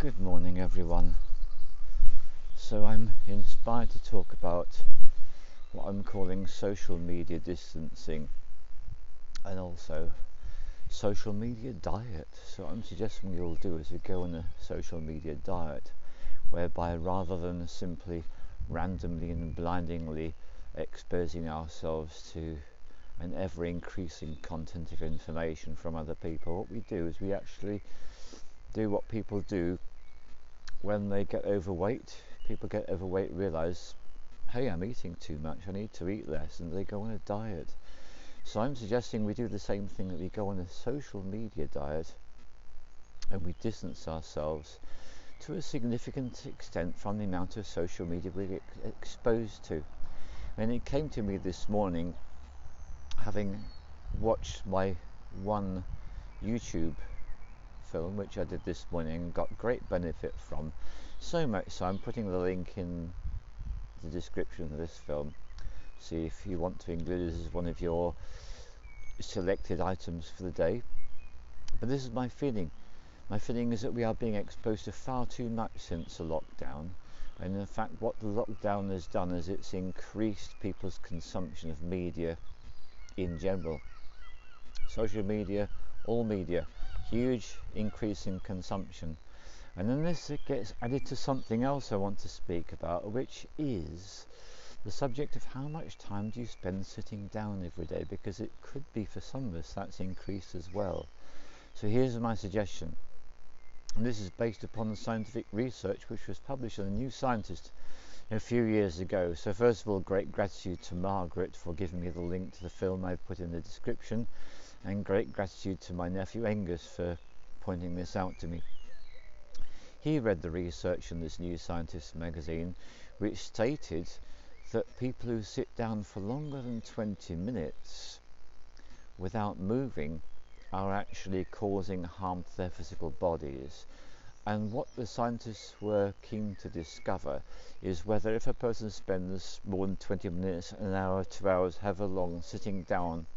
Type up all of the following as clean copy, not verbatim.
Good morning, everyone. So I'm inspired to talk about what I'm calling social media distancing and also social media diet. So what I'm suggesting you'll do is you go on a social media diet whereby rather than simply randomly and blindingly exposing ourselves to an ever increasing content of information from other people, what we do is we actually do what people do when they get overweight. People get overweight, realise, hey, I'm eating too much, I need to eat less, and they go on a diet. So I'm suggesting we do the same thing, that we go on a social media diet and we distance ourselves to a significant extent from the amount of social media we get exposed to. And it came to me this morning, having watched my one YouTube film, which I did this morning and got great benefit from, so much so I'm putting the link in the description of this film. See if you want to include this as one of your selected items for the day. But this is my feeling. My feeling is that we are being exposed to far too much since the lockdown, and in fact what the lockdown has done is it's increased people's consumption of media in general. Social media, all media, huge increase in consumption. And then this gets added to something else I want to speak about, which is the subject of how much time do you spend sitting down every day, because it could be for some of us that's increased as well. So here's my suggestion, and this is based upon the scientific research which was published in the New Scientist a few years ago. So first of all, great gratitude to Margaret for giving me the link to the film I've put in the description, and great gratitude to my nephew Angus for pointing this out to me. He read the research in this New Scientist magazine, which stated that people who sit down for longer than 20 minutes without moving are actually causing harm to their physical bodies. And what the scientists were keen to discover is whether if a person spends more than 20 minutes, an hour, 2 hours, however long, sitting down,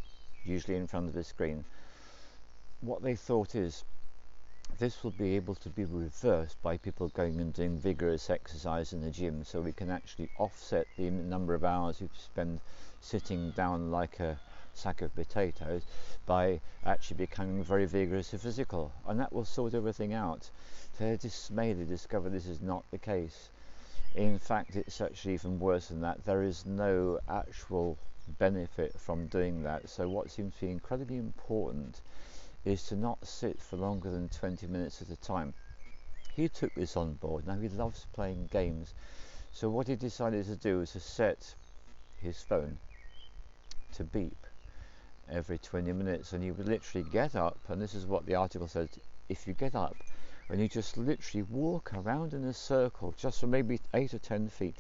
usually in front of a screen, what they thought is this will be able to be reversed by people going and doing vigorous exercise in the gym, so we can actually offset the number of hours you spend sitting down like a sack of potatoes by actually becoming very vigorous and physical, and that will sort everything out. To their dismay, they discover this is not the case. In fact, it's actually even worse than that. There is no actual benefit from doing that. So what seems to be incredibly important is to not sit for longer than 20 minutes at a time. He took this on board. Now he loves playing games, so what he decided to do was to set his phone to beep every 20 minutes, and he would literally get up, and this is what the article said: if you get up and you just literally walk around in a circle just for maybe 8 or 10 feet,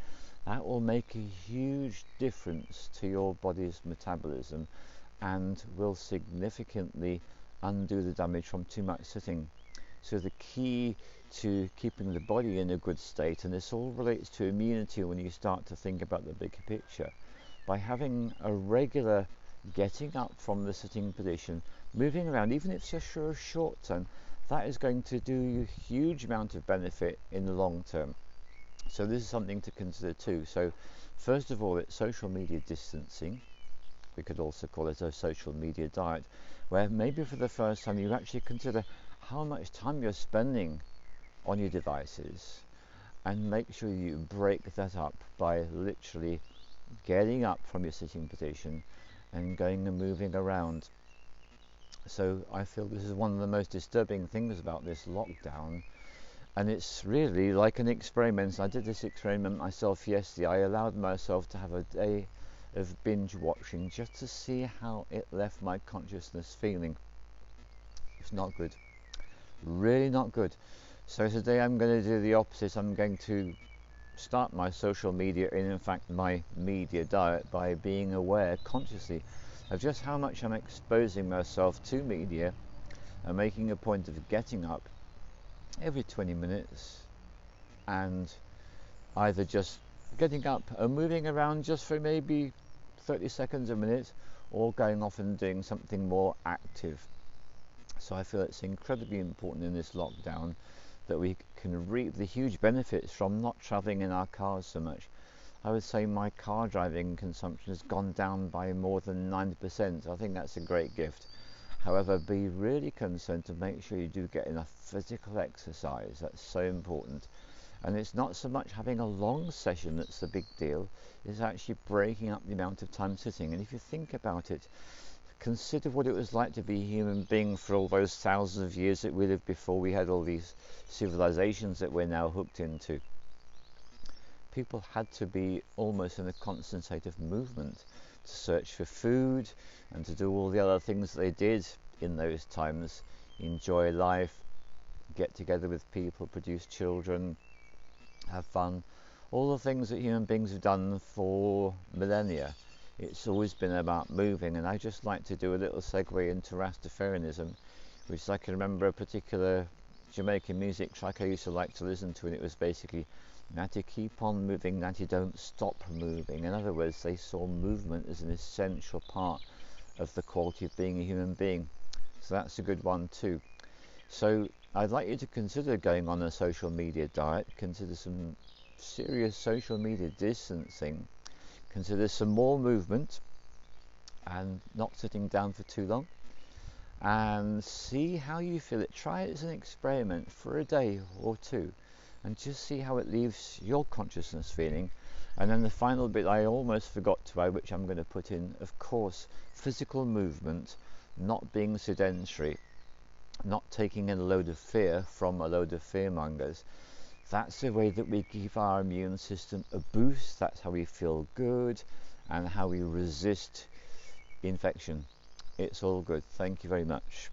that will make a huge difference to your body's metabolism and will significantly undo the damage from too much sitting. So the key to keeping the body in a good state, and this all relates to immunity when you start to think about the bigger picture, by having a regular getting up from the sitting position, moving around, even if it's just for a short term, that is going to do you a huge amount of benefit in the long term. So this is something to consider too. So first of all, it's social media distancing. We could also call it a social media diet, where maybe for the first time you actually consider how much time you're spending on your devices, and make sure you break that up by literally getting up from your sitting position and going and moving around. So I feel this is one of the most disturbing things about this lockdown, and it's really like an experiment. I did this experiment myself yesterday. I allowed myself to have a day of binge watching just to see how it left my consciousness feeling. It's not good, really not good. So today I'm going to do the opposite. I'm going to start my social media, and in fact my media diet, by being aware consciously of just how much I'm exposing myself to media, and making a point of getting up every 20 minutes and either just getting up and moving around just for maybe 30 seconds, a minute, or going off and doing something more active. So I feel it's incredibly important in this lockdown that we can reap the huge benefits from not travelling in our cars so much. I would say my car driving consumption has gone down by more than 90%. I think that's a great gift. However, be really concerned to make sure you do get enough physical exercise. That's so important. And it's not so much having a long session that's the big deal, it's actually breaking up the amount of time sitting. And if you think about it, consider what it was like to be a human being for all those thousands of years that we lived before we had all these civilizations that we're now hooked into. People had to be almost in a constant state of movement to search for food and to do all the other things they did in those times. Enjoy life, get together with people, produce children, have fun, all the things that human beings have done for millennia. It's always been about moving, and I just like to do a little segue into Rastafarianism, which I can remember a particular Jamaican music track I used to like to listen to, and it was basically Natty keep on moving, Natty don't stop moving. In other words, they saw movement as an essential part of the quality of being a human being. So that's a good one too. So I'd like you to consider going on a social media diet, consider some serious social media distancing, consider some more movement and not sitting down for too long, and see how you feel it. Try it as an experiment for a day or two and just see how it leaves your consciousness feeling. And then the final bit I almost forgot to add, which I'm going to put in, of course, physical movement, not being sedentary, not taking in a load of fear from a load of fearmongers. That's the way that we give our immune system a boost. That's how we feel good and how we resist infection. It's all good. Thank you very much.